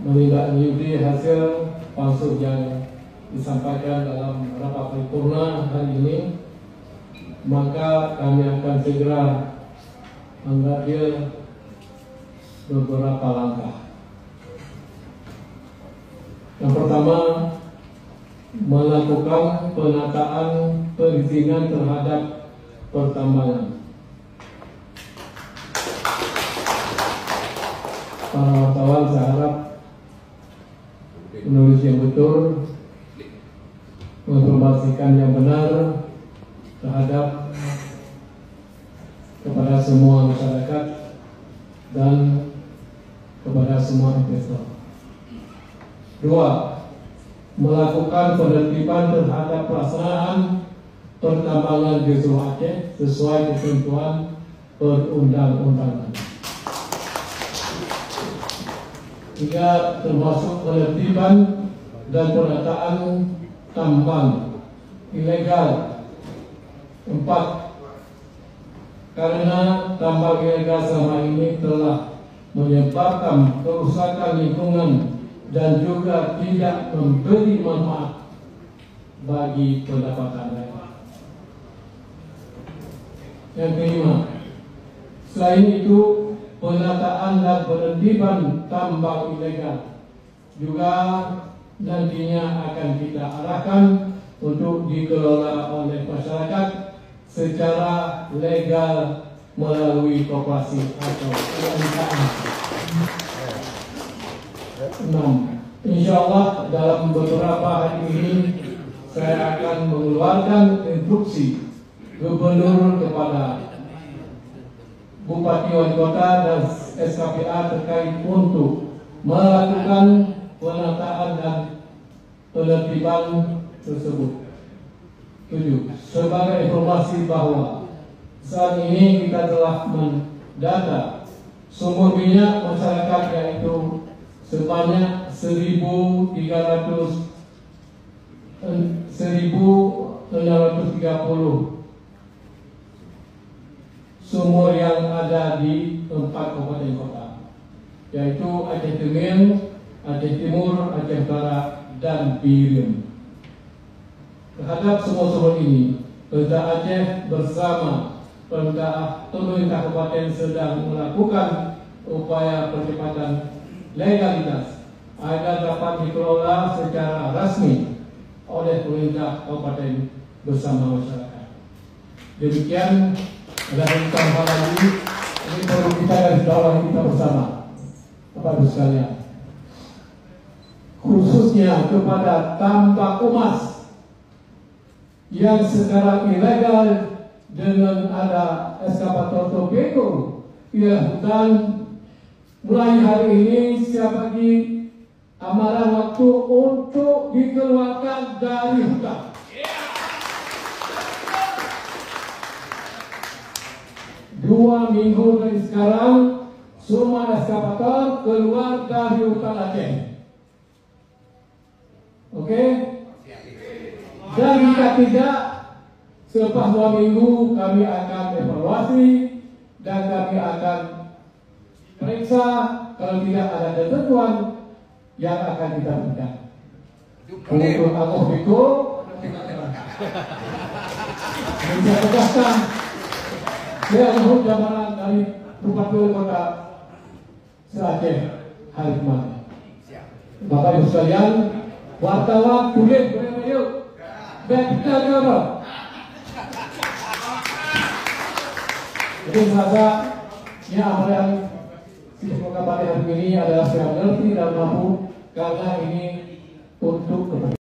menindaklanjuti hasil pansus yang disampaikan dalam rapat paripurna hari ini, maka kami akan segera mengambil beberapa langkah. Yang pertama, melakukan penataan perizinan terhadap pertambangan. Para wartawan, saya harap menulis yang betul, menginformasikan yang benar terhadap kepada semua masyarakat dan kepada semua investor. 2. Melakukan penertiban terhadap pelaksanaan pertambangan di seluruh Aceh sesuai ketentuan perundang-undangan. 3. Termasuk penertiban dan penataan tambang ilegal. 4. Karena tambang ilegal selama ini telah menyebabkan kerusakan lingkungan dan juga tidak memberi manfaat bagi pendapatan daerah. Yang kelima, selain itu, penataan dan penertiban tambang ilegal juga nantinya akan kita arahkan untuk dikelola oleh masyarakat secara legal melalui koperasi atau UMKM. 6. Insya Allah dalam beberapa hari ini saya akan mengeluarkan instruksi gubernur kepada Bupati Wali Kota dan SKPA terkait untuk melakukan penataan dan penertiban tersebut. 7. Sebagai informasi bahwa saat ini kita telah mendata sumber minyak masyarakat yaitu sebanyak 1.630 sumur yang ada di 4 kabupaten kota, yaitu Aceh Tengah, Aceh Timur, Aceh Barat, dan Biren. Terhadap semua sumur ini, Pemerintah Aceh bersama pemerintah kabupaten sedang melakukan upaya percepatan legalitas agar dapat dikelola secara rasmi oleh pemerintah kabupaten bersama masyarakat. Demikian. Ada tambah lagi, ini perlu kita garis bawah kita bersama, Bapak Ibu sekalian. Khususnya kepada tambak emas yang sekarang ilegal dengan ada eskavator torpedo wilayah hutan. Mulai hari ini siapa lagi amaran waktu untuk dikeluarkan dari hutan. 2 minggu dari sekarang, semua eskavator keluar dari hutan Aceh. Oke? Dan jika tidak, selepas 2 minggu kami akan evaluasi dan kami akan periksa kalau tidak ada ketentuan yang akan kita berikan. Untuk aku pikul, saya tegaskan. Saya mohon jamanan dari Bupati Kota Aceh hari kemarin. Bapak Ibu sekalian, wartawan tulis yuk, baik kita apa? Jadi saya ya amalan kita pada hari ini adalah saya mengerti dan mampu karena ini untuk